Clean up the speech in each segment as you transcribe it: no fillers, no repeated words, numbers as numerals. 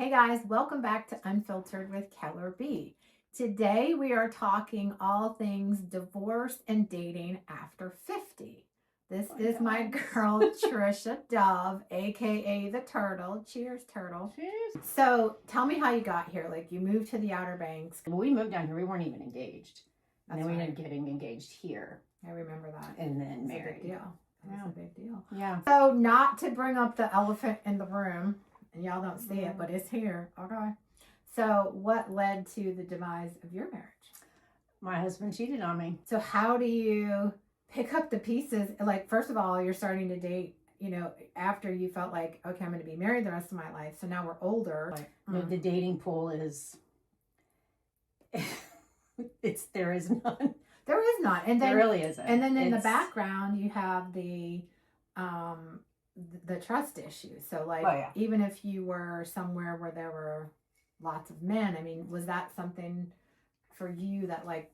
Hey guys, welcome back to Unfiltered with kellerB. Today we are talking all things divorce and dating after 50. This is my girl Tricia Dove, aka the Turtle. Cheers, Turtle. Cheers. So tell me how you got here. Like you moved to the Outer Banks. Well, we moved down here. We weren't even engaged. And That's then we right. ended up getting engaged here. I remember that. And then It's married. a big deal. It was a big deal. Yeah. So not to bring up the elephant in the room, and y'all don't see it, but it's here. Okay. So what led to the demise of your marriage? My husband cheated on me. So how do you pick up the pieces? Like, first of all, you're starting to date, after you felt like, okay, I'm going to be married the rest of my life. So now we're older. Like, The dating pool is, there is none. There is not. And then, there really isn't. And then in the background, you have the trust issue. So like, even if you were somewhere where there were lots of men, I mean, was that something for you that like,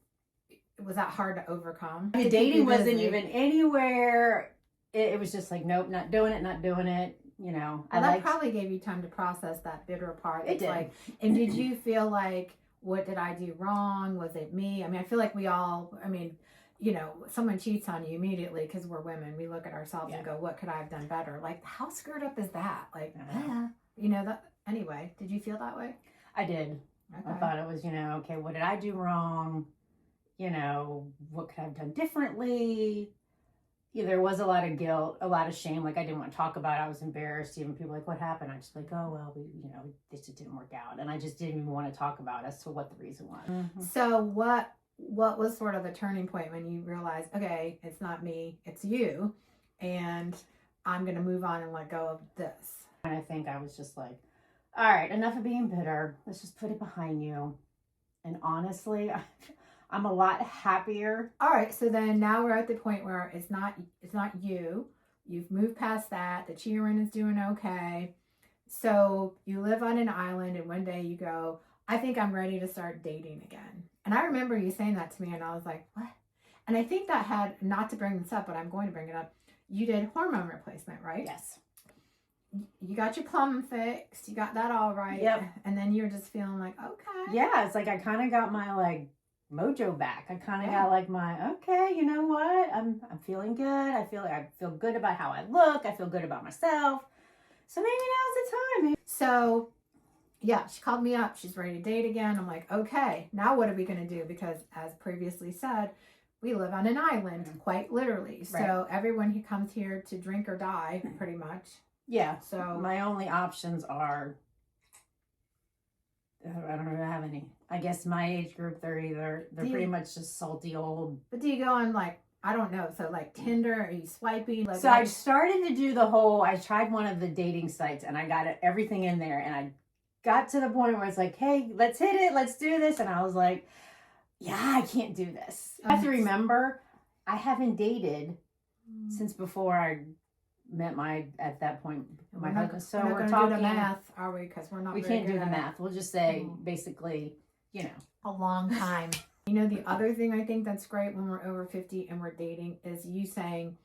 was that hard to overcome? The dating wasn't even anywhere. It was just like, nope, not doing it. Well, that probably gave you time to process that bitter part. It did. Like, and did you feel like, what did I do wrong? Was it me? I mean, I feel like we all, someone cheats on you immediately because we're women. We look at ourselves and go, what could I have done better? Like, how screwed up is that? Like, anyway, did you feel that way? I did. Okay. I thought it was, okay, what did I do wrong? What could I have done differently? Yeah, there was a lot of guilt, a lot of shame. Like I didn't want to talk about it. I was embarrassed. Even people like, what happened? I just like, oh, well, this just didn't work out. And I just didn't even want to talk about as to what the reason was. Mm-hmm. So what was sort of the turning point when you realized, okay, it's not me, it's you. And I'm going to move on and let go of this. And I think I was just like, all right, enough of being bitter. Let's just put it behind you. And honestly, I'm a lot happier. All right. So then now we're at the point where it's not you. You've moved past that. The cheering is doing okay. So you live on an island and one day you go, I think I'm ready to start dating again. And I remember you saying that to me and I was like, what? And I think that had, not to bring this up, but I'm going to bring it up. You did hormone replacement, right? Yes. You got your plumbing fixed. You got that all right. Yep. And then you're just feeling like, okay. Yeah. It's like, I kind of got my Mojo back. I kind of got like okay, you know what? I'm feeling good. I feel good about how I look. I feel good about myself. So maybe now's the time. So yeah, she called me up. She's ready to date again. I'm like, okay, now what are we going to do? Because as previously said, we live on an island, quite literally. Right. So everyone who comes here to drink or die, pretty much. Yeah. So my only options are, I don't really have any. I guess my age group, they're pretty much just salty old. But do you go on I don't know, so like Tinder, are you swiping? So I started to do I tried one of the dating sites and I got everything in there and I got to the point where it's like, hey, let's hit it, let's do this. And I was like, yeah, I can't do this. I have to remember, I haven't dated since before I met at that point, my husband. So we're talking do the math, are we? Because we're not. We can't do the math. We'll just say basically, a long time. The other thing I think that's great when we're over 50 and we're dating is you saying,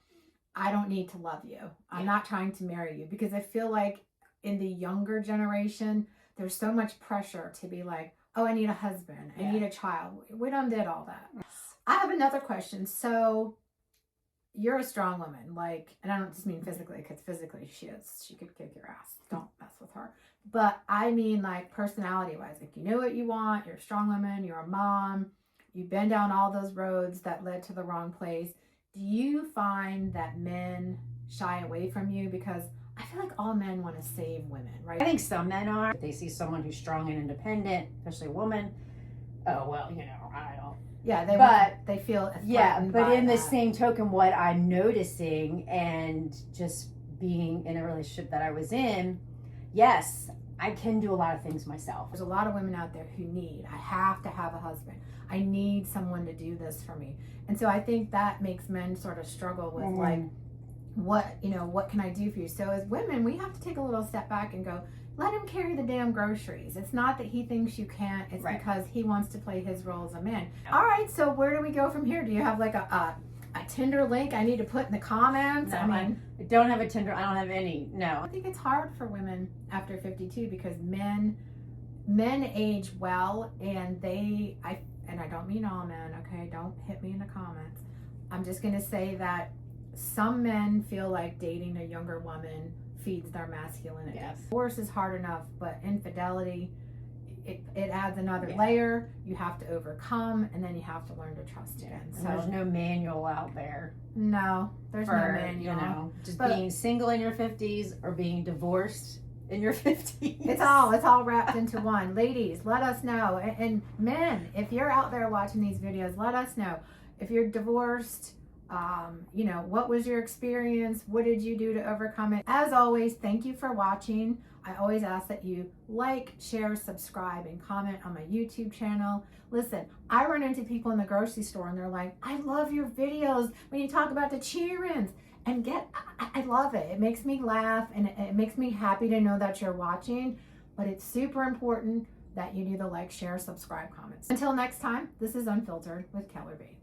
I don't need to love you. I'm not trying to marry you, because I feel like in the younger generation, there's so much pressure to be like, oh, I need a husband. I need a child. We done did all that. I have another question. So you're a strong woman, and I don't just mean physically, because physically she could kick your ass. Don't mess with her. But I mean personality wise, you know what you want. You're a strong woman. You're a mom. You've been down all those roads that led to the wrong place. Do you find that men shy away from you? Because I feel like all men want to save women, right? I think some men are. If they see someone who's strong and independent, especially a woman, oh, well, I don't. Yeah, they feel but in the same token, what I'm noticing and just being in a relationship that I was in, yes, I can do a lot of things myself. There's a lot of women out there who I have to have a husband. I need someone to do this for me. And so I think that makes men sort of struggle with what can I do for you? So as women, we have to take a little step back and go, let him carry the damn groceries. It's not that he thinks you can't. It's because he wants to play his role as a man. All right. So where do we go from here? Do you have a Tinder link I need to put in the comments? No, I mean, don't have a Tinder. I don't have any. No. I think it's hard for women after 52 because men age well, and I don't mean all men, okay? Don't hit me in the comments. I'm just going to say that some men feel like dating a younger woman feeds their masculinity. Yes. Divorce is hard enough, but infidelity, it adds another Yeah. layer you have to overcome, and then you have to learn to trust again. And So there's no manual out there no, there's no for, manual. just But- being single in your 50s or being divorced in your 50s. It's all wrapped into one. Ladies, let us know. And men, if you're out there watching these videos, let us know. If you're divorced, what was your experience? What did you do to overcome it? As always, thank you for watching. I always ask that you like, share, subscribe, and comment on my YouTube channel. Listen, I run into people in the grocery store and they're like, I love your videos when you talk about the cheer-ins. And I love it. It makes me laugh, and it makes me happy to know that you're watching. But it's super important that you do the like, share, subscribe, comments. Until next time, this is Unfiltered with kellerB.